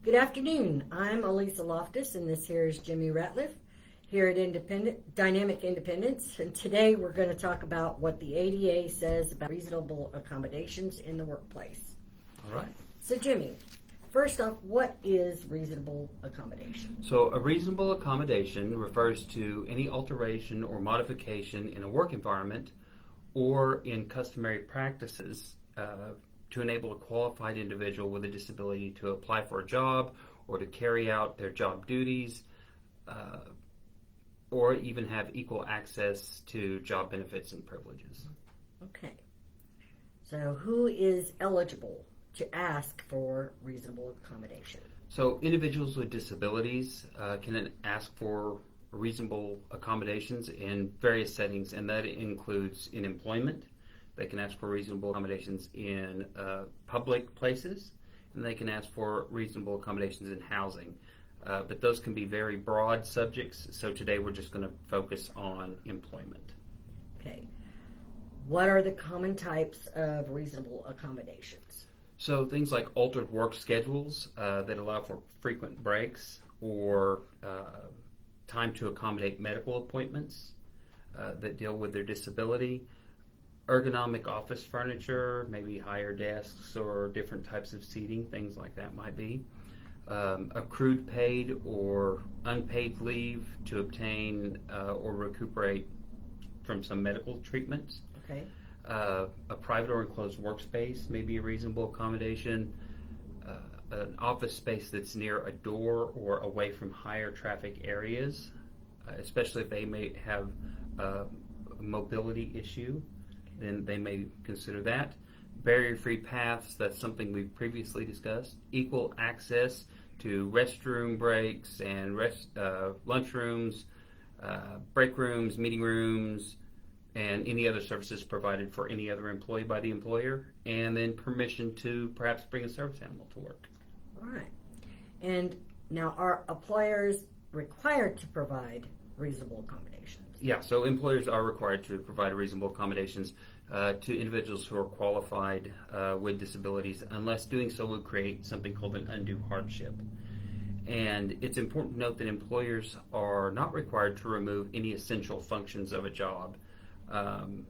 Good afternoon. I'm Alesa Loftus, and this here is Jimmie Ratliff here at Dynamic Independence. And today we're going to talk about what the ADA says about reasonable accommodations in the workplace. All right. So, Jimmie, first off, what is reasonable accommodation? So a reasonable accommodation refers to any alteration or modification in a work environment or in customary practices to enable a qualified individual with a disability to apply for a job or to carry out their job duties or even have equal access to job benefits and privileges. Okay. So, who is eligible to ask for reasonable accommodation? So individuals with disabilities can ask for reasonable accommodations in various settings, and that includes in employment. They can ask for reasonable accommodations in public places, and they can ask for reasonable accommodations in housing. But those can be very broad subjects, so today we're just going to focus on employment. Okay. What are the common types of reasonable accommodations? So things like altered work schedules that allow for frequent breaks or time to accommodate medical appointments that deal with their disability, ergonomic office furniture, maybe higher desks or different types of seating, things like that might be. Accrued paid or unpaid leave to obtain or recuperate from some medical treatments. Okay. A private or enclosed workspace may be a reasonable accommodation. An office space that's near a door or away from higher traffic areas, especially if they may have a mobility issue, then they may consider that. Barrier-free paths, that's something we've previously discussed. Equal access to restroom breaks and lunchrooms, break rooms, meeting rooms, and any other services provided for any other employee by the employer, and then permission to perhaps bring a service animal to work. All right. And now, are employers required to provide reasonable accommodations? Yeah, so employers are required to provide reasonable accommodations to individuals who are qualified with disabilities, unless doing so would create something called an undue hardship. And it's important to note that employers are not required to remove any essential functions of a job. An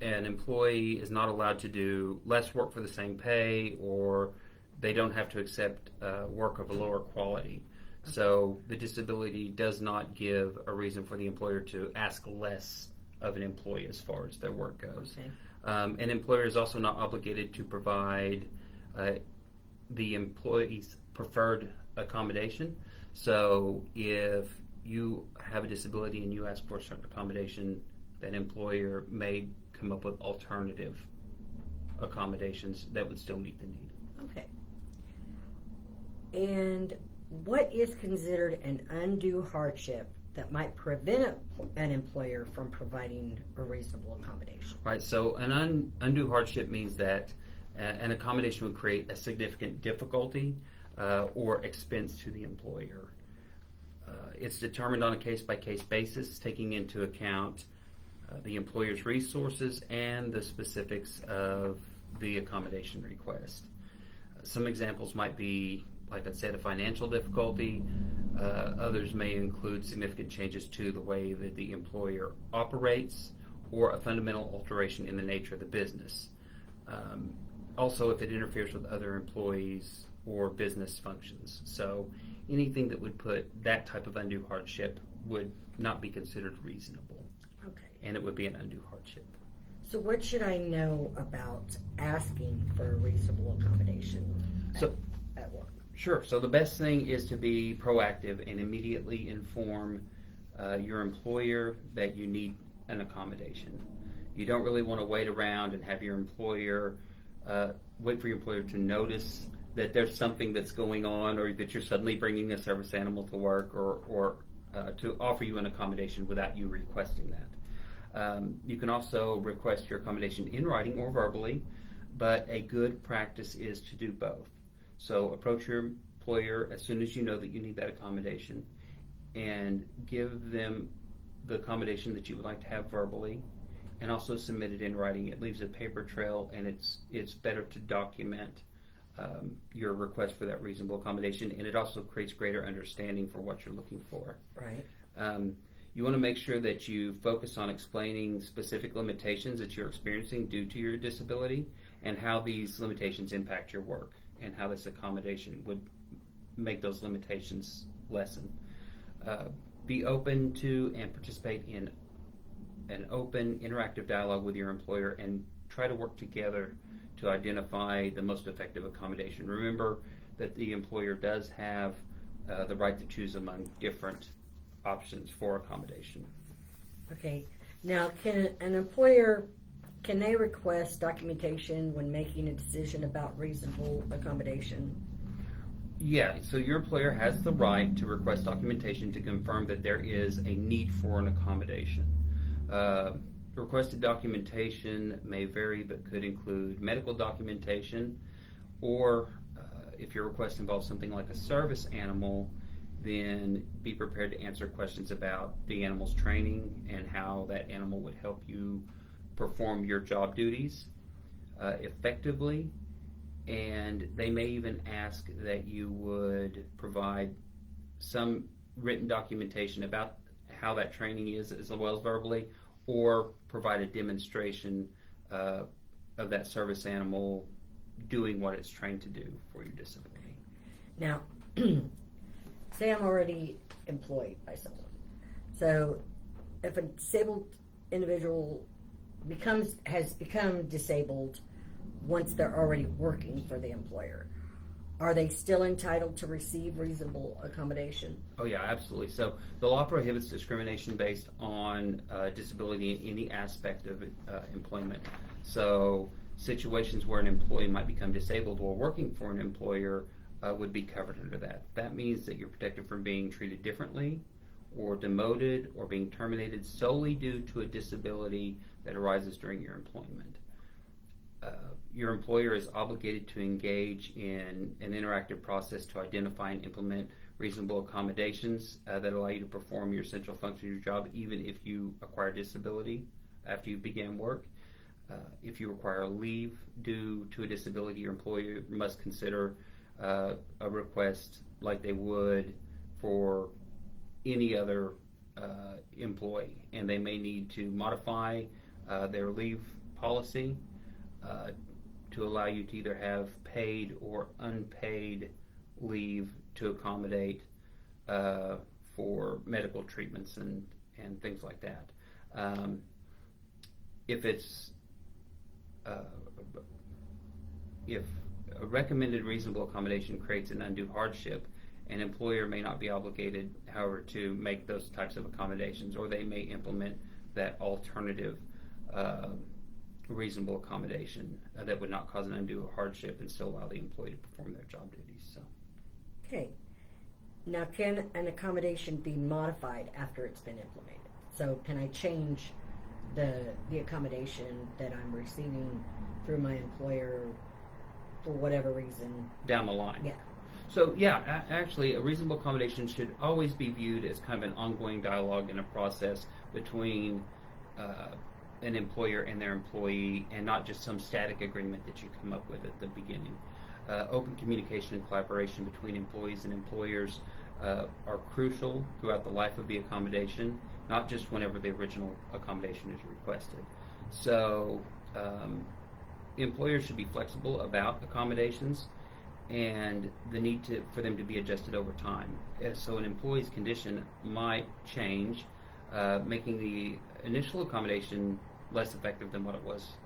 employee is not allowed to do less work for the same pay, or they don't have to accept work of a lower quality. So the disability does not give a reason for the employer to ask less of an employee as far as their work goes. Okay. An employer is also not obligated to provide the employee's preferred accommodation. So if you have a disability and you ask for a certain accommodation, that employer may come up with alternative accommodations that would still meet the need. Okay. And what is considered an undue hardship that might prevent an employer from providing a reasonable accommodation? Right, so an undue hardship means that an accommodation would create a significant difficulty or expense to the employer. It's determined on a case-by-case basis, taking into account the employer's resources and the specifics of the accommodation request. Some examples might be, like I said, a financial difficulty. Others may include significant changes to the way that the employer operates or a fundamental alteration in the nature of the business. Also, if it interferes with other employees or business functions. So anything that would put that type of undue hardship would not be considered reasonable. Okay. And it would be an undue hardship. So what should I know about asking for a reasonable accommodation at work? Sure. So the best thing is to be proactive and immediately inform your employer that you need an accommodation. You don't really want to wait around and have your employer wait for your employer to notice that there's something that's going on, or that you're suddenly bringing a service animal to work, or to offer you an accommodation without you requesting that. You can also request your accommodation in writing or verbally, but a good practice is to do both. So approach your employer as soon as you know that you need that accommodation, and give them the accommodation that you would like to have verbally, and also submit it in writing. It leaves a paper trail, and it's better to document your request for that reasonable accommodation, and it also creates greater understanding for what you're looking for. Right. You want to make sure that you focus on explaining specific limitations that you're experiencing due to your disability and how these limitations impact your work and how this accommodation would make those limitations lessen. Be open to and participate in an open, interactive dialogue with your employer and try to work together to identify the most effective accommodation. Remember that the employer does have the right to choose among different options for accommodation. Okay. Now, can an employer, can they request documentation when making a decision about reasonable accommodation? Yeah, so your employer has the right to request documentation to confirm that there is a need for an accommodation. Requested documentation may vary but could include medical documentation, or if your request involves something like a service animal, then be prepared to answer questions about the animal's training and how that animal would help you perform your job duties effectively. And they may even ask that you would provide some written documentation about how that training is, as well as verbally, or provide a demonstration of that service animal doing what it's trained to do for your disability. Now, say I'm already employed by someone. So if a disabled individual has become disabled once they're already working for the employer, are they still entitled to receive reasonable accommodation? Oh yeah, absolutely. So the law prohibits discrimination based on disability in any aspect of employment. So situations where an employee might become disabled while working for an employer would be covered under that. That means that you're protected from being treated differently or demoted or being terminated solely due to a disability that arises during your employment. Your employer is obligated to engage in an interactive process to identify and implement reasonable accommodations that allow you to perform your essential function of your job, even if you acquire disability after you begin work. If you require a leave due to a disability, your employer must consider a request like they would for any other employee, and they may need to modify their leave policy to allow you to either have paid or unpaid leave to accommodate for medical treatments and things like that. If a recommended reasonable accommodation creates an undue hardship, an employer may not be obligated, however, to make those types of accommodations, or they may implement that alternative reasonable accommodation that would not cause an undue hardship and still allow the employee to perform their job duties. So, okay. Now, can an accommodation be modified after it's been implemented? So, can I change the accommodation that I'm receiving through my employer for whatever reason? Down the line. Yeah. So, yeah, actually, a reasonable accommodation should always be viewed as kind of an ongoing dialogue and a process between an employer and their employee, and not just some static agreement that you come up with at the beginning. Open communication and collaboration between employees and employers are crucial throughout the life of the accommodation, not just whenever the original accommodation is requested. So employers should be flexible about accommodations and the need for them to be adjusted over time. So an employee's condition might change, making the initial accommodation less effective than what it was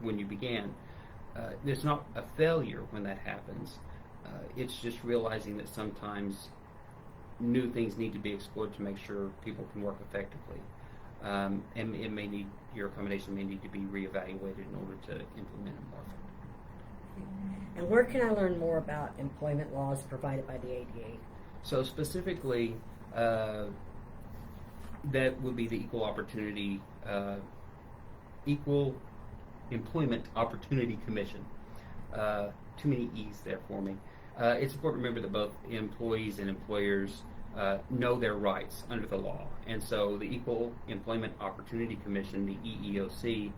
when you began. There's not a failure when that happens. It's just realizing that sometimes new things need to be explored to make sure people can work effectively. And your accommodation may need to be reevaluated in order to implement it more effectively. And where can I learn more about employment laws provided by the ADA? So specifically, that would be the Equal Employment Opportunity Commission. Too many E's there for me. It's important to remember that both employees and employers know their rights under the law. And so the Equal Employment Opportunity Commission, the EEOC,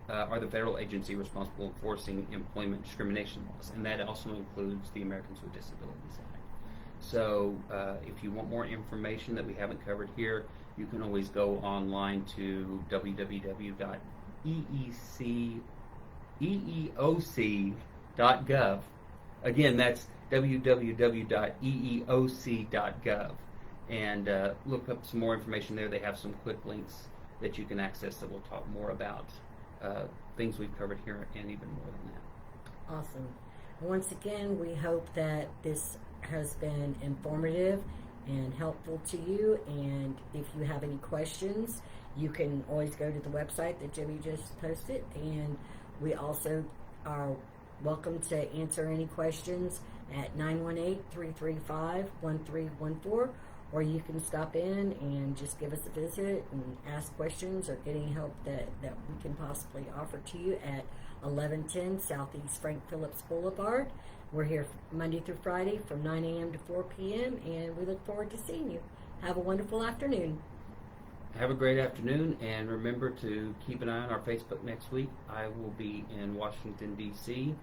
are the federal agency responsible for enforcing employment discrimination laws, and that also includes the Americans with Disabilities Act. So if you want more information that we haven't covered here, you can always go online to www.eeoc.gov. Again, that's www.eeoc.gov, and look up some more information there. They have some quick links that you can access that will talk more about things we've covered here and even more than that. Awesome. Once again, we hope that this has been informative and helpful to you, and if you have any questions, you can always go to the website that Jimmie just posted, and we also are welcome to answer any questions at 918-335-1314, or you can stop in and just give us a visit and ask questions or get any help that we can possibly offer to you at 1110 Southeast Frank Phillips Boulevard. We're here Monday through Friday from 9 a.m. to 4 p.m., and we look forward to seeing you. Have a wonderful afternoon. Have a great afternoon, and remember to keep an eye on our Facebook next week. I will be in Washington, D.C.,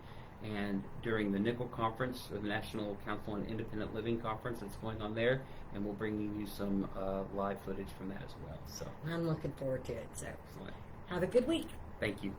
and during the NICL conference, or the National Council on Independent Living conference that's going on there, and we'll bring you some live footage from that as well. So I'm looking forward to it. So excellent. have a good week. Thank you.